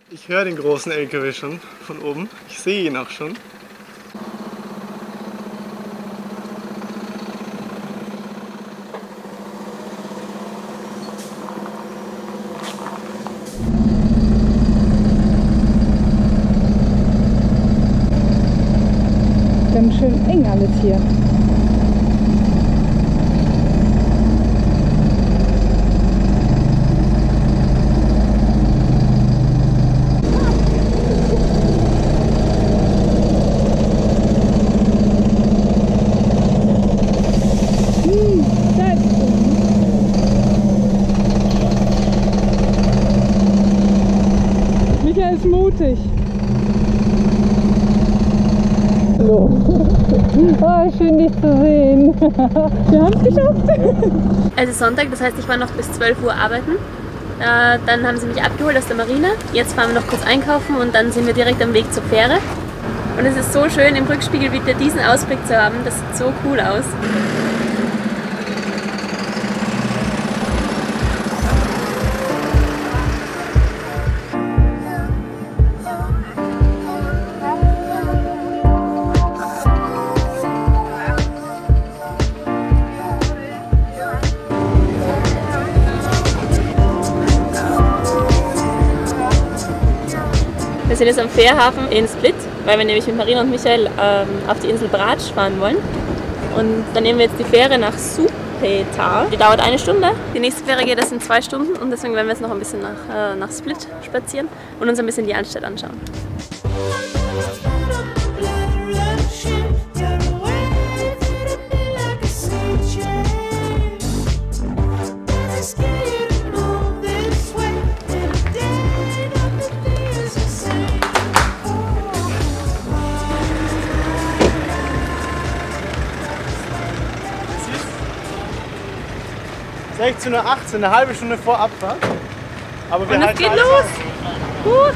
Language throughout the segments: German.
Ich höre den großen LKW schon von oben. Ich sehe ihn auch schon. Ganz schön eng alles hier. Michael ist mutig. Hallo. Oh, schön dich zu sehen. Wir haben es geschafft. Es ist Sonntag, das heißt, ich war noch bis 12 Uhr arbeiten. Dann haben sie mich abgeholt aus der Marine. Jetzt fahren wir noch kurz einkaufen und dann sind wir direkt am Weg zur Fähre. Und es ist so schön, im Rückspiegel wieder diesen Ausblick zu haben. Das sieht so cool aus. Wir sind jetzt am Fährhafen in Split, weil wir nämlich mit Marina und Michael auf die Insel Brač fahren wollen. Und dann nehmen wir jetzt die Fähre nach Supetar. Die dauert 1 Stunde. Die nächste Fähre geht erst in 2 Stunden und deswegen werden wir jetzt noch ein bisschen nach Split spazieren und uns ein bisschen die Altstadt anschauen. Es ist 16:18 Uhr, eine halbe Stunde vor Abfahrt. Aber wir Und es halten geht alles los!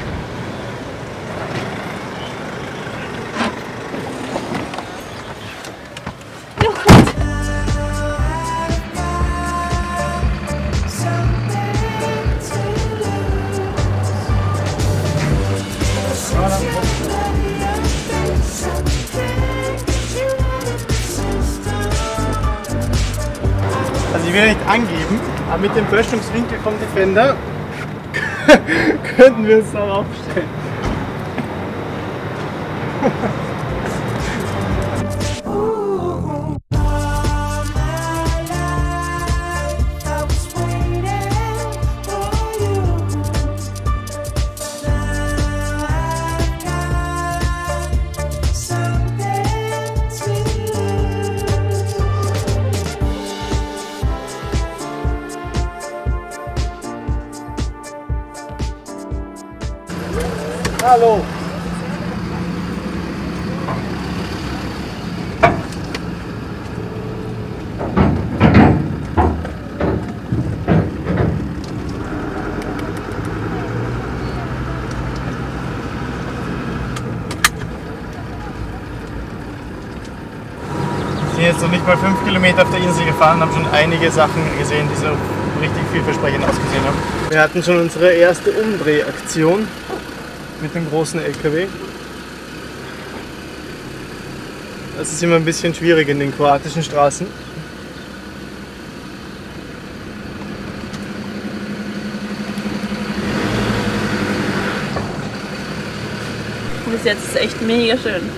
an. Also ich will nicht angeben, aber mit dem Bröstungswinkel vom Defender könnten wir es auch aufstellen. Hallo! Wir sind jetzt noch nicht mal 5 Kilometer auf der Insel gefahren und haben schon einige Sachen gesehen, die so richtig vielversprechend ausgesehen haben. Wir hatten schon unsere erste Umdrehaktion mit dem großen LKW. Das ist immer ein bisschen schwierig in den kroatischen Straßen. Bis jetzt ist es echt mega schön.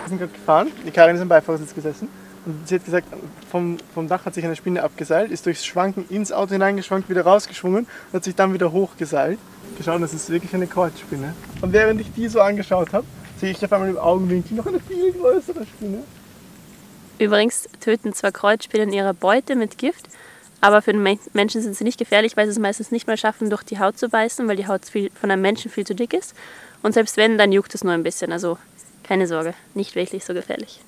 Wir sind gerade gefahren, die Karin ist am Beifahrersitz gesessen und sie hat gesagt, vom Dach hat sich eine Spinne abgeseilt, ist durchs Schwanken ins Auto hineingeschwankt, wieder rausgeschwungen und hat sich dann wieder hochgeseilt. Geschaut, das ist wirklich eine Kreuzspinne. Und während ich die so angeschaut habe, sehe ich auf einmal im Augenwinkel noch eine viel größere Spinne. Übrigens töten zwar Kreuzspinnen ihre Beute mit Gift, aber für den Menschen sind sie nicht gefährlich, weil sie es meistens nicht mal schaffen, durch die Haut zu beißen, weil die Haut von einem Menschen viel zu dick ist. Und selbst wenn, dann juckt es nur ein bisschen. Also keine Sorge, nicht wirklich so gefährlich.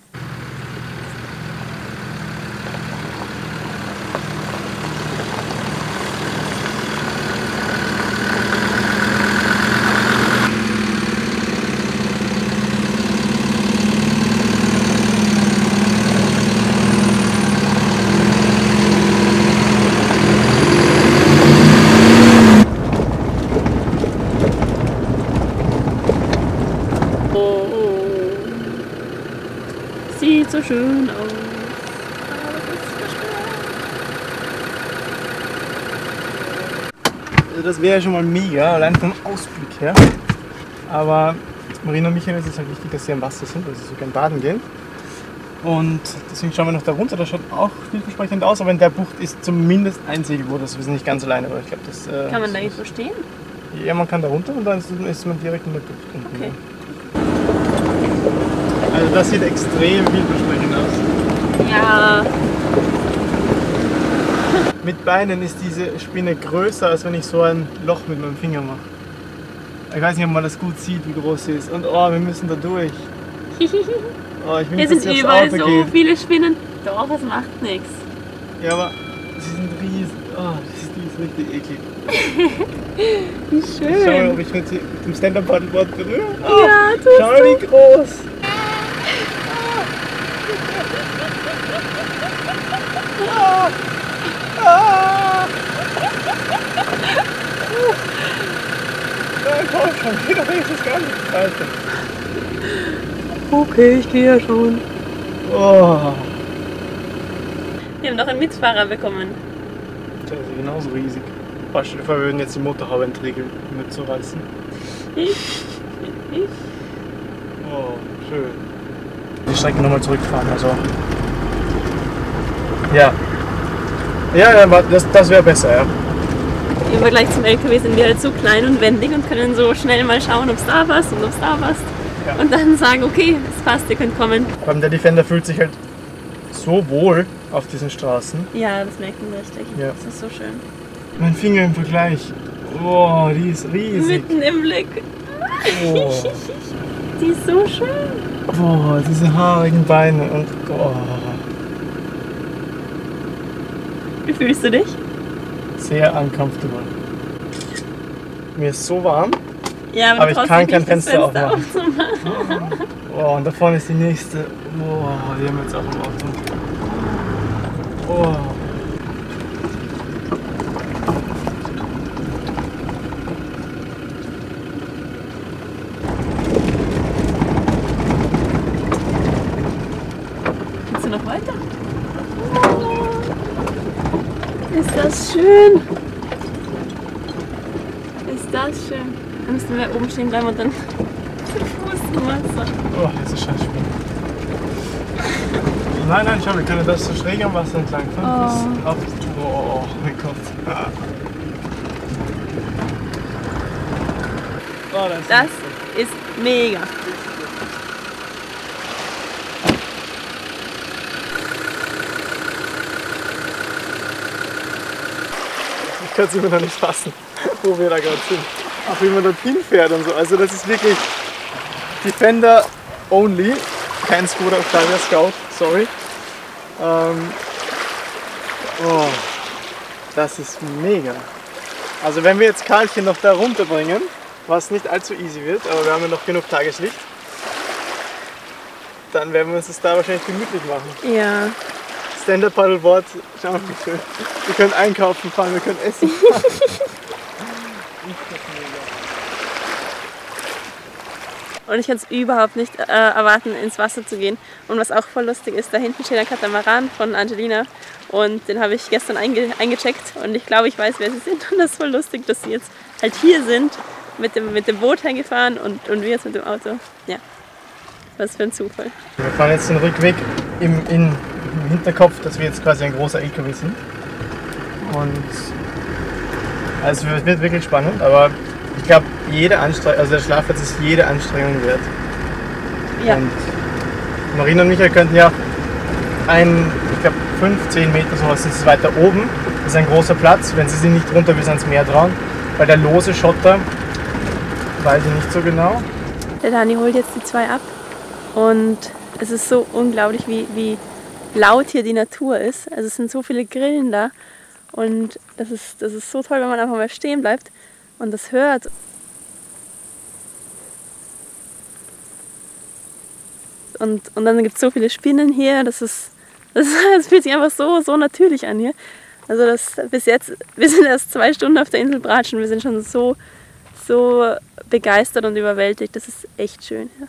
so schön aus. Also das wäre ja schon mal mega, allein vom Ausblick her. Aber Marina und Michael ist es halt wichtig, dass sie am Wasser sind, weil sie so gern baden gehen. Und deswegen schauen wir noch da runter, das schaut auch vielversprechend aus, aber in der Bucht ist zumindest ein Segelboot, also wir sind nicht ganz alleine, aber ich glaube, das... Kann man da irgendwo stehen? Ja, man kann da runter und dann ist man direkt in der Bucht unten. Okay. Also das sieht extrem vielversprechend aus. Ja. Mit Beinen ist diese Spinne größer, als wenn ich so ein Loch mit meinem Finger mache. Ich weiß nicht, ob man das gut sieht, wie groß sie ist. Und oh, wir müssen da durch. Oh, ich will Hier nicht, sind dass sie überall aufs Auto so geht. viele Spinnen. Doch, es macht nichts. Ja, aber sie sind riesig. Oh, die ist richtig eklig. Wie Ich schau mal, schön. ob ich mit dem Stand-Up-Paddleboard berühre. Oh, Ja, tust schau mal, wie groß. Nein, komm schon, wieder wenigstens gar nicht. Alter. Okay, ich gehe ja schon. Oh, Wir haben noch einen Mitfahrer bekommen. der ist genauso riesig. Oh, stell dir vor, wir würden jetzt die Motorhaube entriegeln, mitzureißen. Ich. Oh, schön. Die Strecke nochmal zurückfahren, also. Ja. Ja, das wäre besser, ja. Im Vergleich zum LKW sind wir halt so klein und wendig und können so schnell mal schauen, ob es da passt und ob es da passt. Ja. Und dann sagen, okay, es passt, ihr könnt kommen. Vor allem der Defender fühlt sich halt so wohl auf diesen Straßen. Ja, das merkt man richtig. Ja. Das ist so schön. Mein Finger im Vergleich. Oh, die ist riesig. Mitten im Blick. Oh, Die ist so schön. oh diese haarigen Beine und oh, Wie fühlst du dich? sehr uncomfortable. Mir ist so warm. Ja, Aber ich traust kann dich kein nicht, das Fenster aufmachen. aufzumachen. Oh, und da vorne ist die nächste. Oh, die haben wir jetzt auch im Auto. Oh. Willst du noch weiter? Oh, ist das schön. Ist das schön. Dann müssten wir oben stehen bleiben und dann den Fuß im Wasser. Oh, das ist scheiße. Nein, nein, schau, wir können das so schräg am Wasser entlang fahren. Oh. Oh mein Gott. Ah. Oh, Das ist mega. Ich kann es immer noch nicht fassen, wo wir da gerade sind. Auch wie man dorthin fährt und so. Also das ist wirklich Defender only. Kein Skoda Octavia Scout, sorry. Oh, das ist mega. Also wenn wir jetzt Karlchen noch da runterbringen, was nicht allzu easy wird, aber wir haben ja noch genug Tageslicht, dann werden wir uns das da wahrscheinlich gemütlich machen. Ja. Stand-Up-Paddleboard, schau mal wie schön. Wir können einkaufen fahren, wir können essen fahren. Und ich kann es überhaupt nicht erwarten, ins Wasser zu gehen. Und was auch voll lustig ist, da hinten steht ein Katamaran von Angelina. Und den habe ich gestern eingecheckt. Und ich glaube, ich weiß, wer sie sind. Und das ist voll lustig, dass sie jetzt halt hier sind, mit dem Boot hergefahren und wir jetzt mit dem Auto. Ja, was für ein Zufall. Wir fahren jetzt den Rückweg im Hinterkopf, dass wir jetzt quasi ein großer LKW sind. Und also es wird wirklich spannend, aber ich glaube, jede Anstrengung, also der Schlafplatz ist jede Anstrengung wert. Ja. Und Marina und Michael könnten ja ich glaube 15 Meter sowas ist es weiter oben. Das ist ein großer Platz, wenn sie sich nicht runter bis ans Meer trauen, weil der lose Schotter, weiß ich nicht so genau. Der Dani holt jetzt die zwei ab und es ist so unglaublich, wie laut hier die Natur ist. Also es sind so viele Grillen da und das ist so toll, wenn man einfach mal stehen bleibt und das hört. Und dann gibt es so viele Spinnen hier, das fühlt sich einfach so natürlich an hier. Also bis jetzt, wir sind erst 2 Stunden auf der Insel Brač und wir sind schon so begeistert und überwältigt. Das ist echt schön. Ja.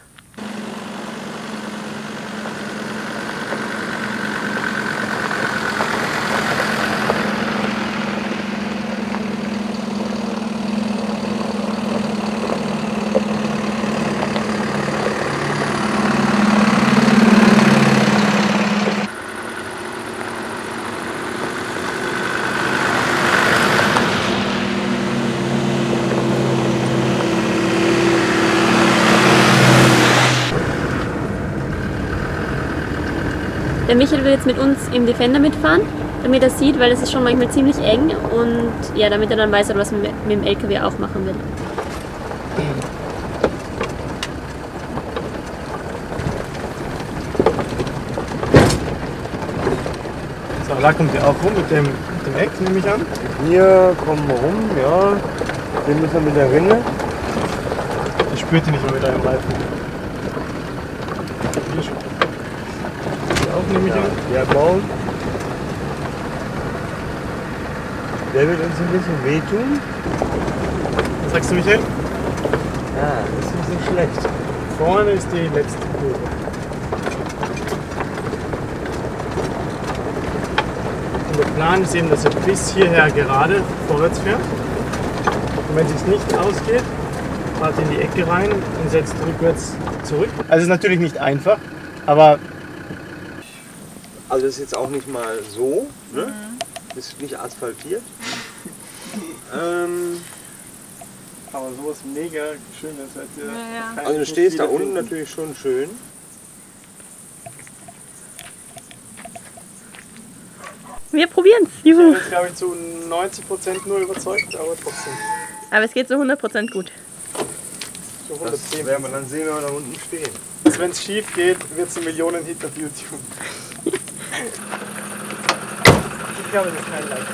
Der Michael will jetzt mit uns im Defender mitfahren, damit er sieht, weil es ist schon manchmal ziemlich eng und ja, damit er dann weiß, was er mit dem LKW auch machen will. So, da kommt ihr auch rum mit dem Eck, nehme ich an. Hier kommen wir rum, ja. Den müssen wir mit der Rinne. Ich spürt die nicht mehr mit einem Reifen. Hier auch, nehme ich an. Der baut. Der wird uns ein bisschen wehtun. Was sagst du, Michael? Ja, das ist ein bisschen schlecht. Vorne ist die letzte Kurve. Und der Plan ist eben, dass er bis hierher gerade vorwärts fährt. Und wenn es sich nicht ausgeht, fahrt in die Ecke rein und setzt rückwärts zurück. Also ist natürlich nicht einfach, aber Also ist jetzt auch nicht mal so, ne? Ist nicht asphaltiert. aber sowas mega schönes. Also du stehst da unten natürlich schon schön. Wir probieren es. Ich bin jetzt, glaube ich, zu 90% nur überzeugt, aber trotzdem. Aber es geht zu 100% gut. So Das 110. werden wir dann sehen, wenn wir da unten stehen. Wenn es schief geht, wird es ein Millionen-Hit auf YouTube. Ich glaube, das ist kein Leicht.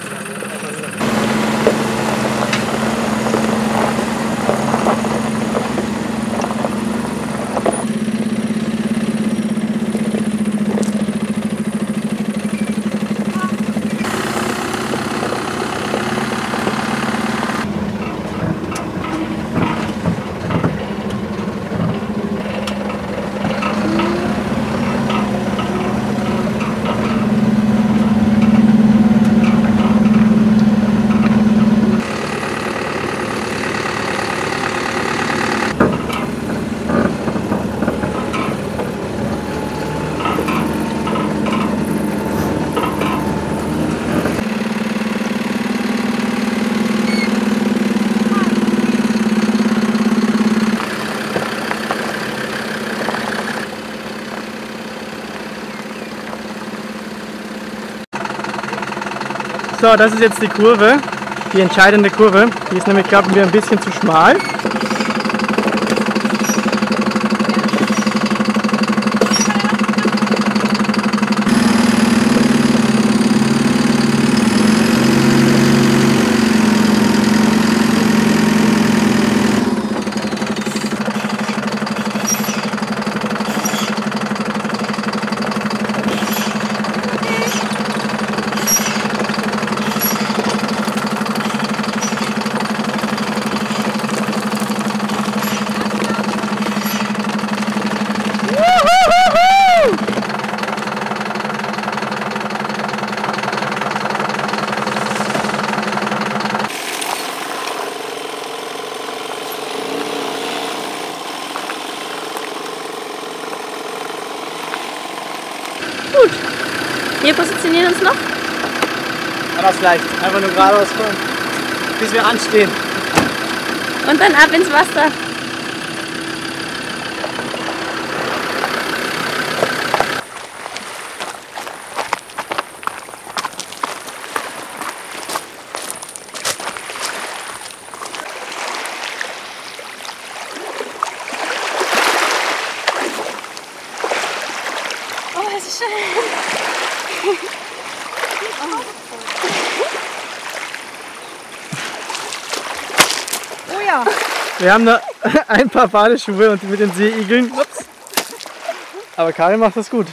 So, das ist jetzt die Kurve, die entscheidende Kurve. Die ist nämlich, glauben wir, ein bisschen zu schmal. Gut. Wir positionieren uns noch. Das leicht. Einfach nur geradeaus fahren, bis wir anstehen. Und dann ab ins Wasser. Oh, es ist schön. Oh ja. Wir haben da ein paar Badeschuhe und mit den Seeigeln. Ups. Aber Karin macht das gut.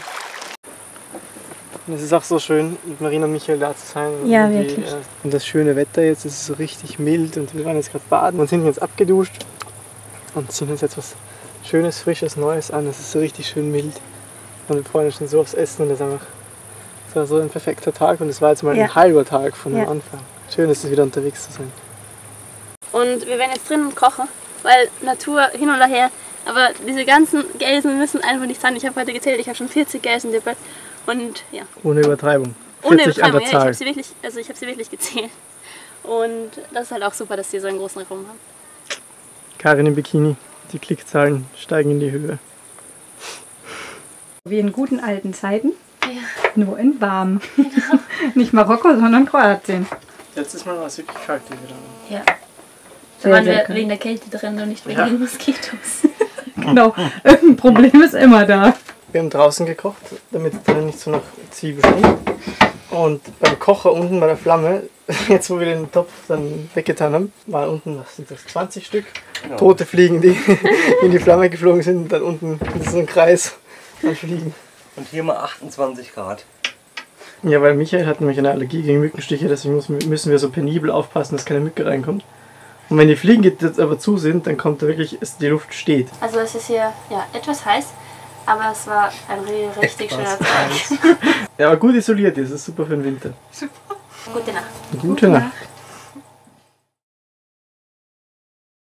Und es ist auch so schön, mit Marina und Michael da zu sein. Ja, und wirklich. Und das schöne Wetter jetzt, es ist so richtig mild und wir waren jetzt gerade baden und sind jetzt abgeduscht und ziehen uns jetzt was Schönes, Frisches, Neues an. Es ist so richtig schön mild. Und wir freuen uns schon so aufs Essen und das ist einfach so ein perfekter Tag und es war jetzt mal ein halber Tag von dem Anfang. Schön ist es wieder unterwegs zu sein. Und wir werden jetzt drinnen kochen, weil Natur hin oder her. Aber diese ganzen Gelsen müssen einfach nicht sein. Ich habe heute gezählt, ich habe schon 40 Gelsen dippelt. Und ja. Ohne Übertreibung. Ohne 40 an Übertreibung, der ja. Zahl. Ich habe sie wirklich gezählt. Und das ist halt auch super, dass sie so einen großen Raum haben. Karin im Bikini. Die Klickzahlen steigen in die Höhe. Wie in guten alten Zeiten. Ja. Nur in warm. Nicht Marokko, sondern Kroatien. Letztes Mal war es wirklich kalt hier wieder. Ja. Da waren wir wegen der Kälte drin und nicht wegen den Moskitos. Genau, irgendein Problem ist immer da. Wir haben draußen gekocht, damit es dann nicht so nach Zwiebel stinkt. Und beim Kocher unten bei der Flamme, jetzt wo wir den Topf dann weggetan haben, waren unten, was sind das, 20 Stück tote Fliegen, die in die Flamme geflogen sind und dann unten in so einem Kreis an Fliegen. Und hier mal 28 Grad. Ja, weil Michael hat nämlich eine Allergie gegen Mückenstiche, deswegen müssen wir so penibel aufpassen, dass keine Mücke reinkommt. Und wenn die Fliegen jetzt aber zu sind, dann kommt da wirklich, die Luft steht. Also es ist hier ja, etwas heiß, aber es war ein richtig schöner Tag. Ja, aber gut isoliert ist, das ist super für den Winter. Gute Nacht. Gute Nacht.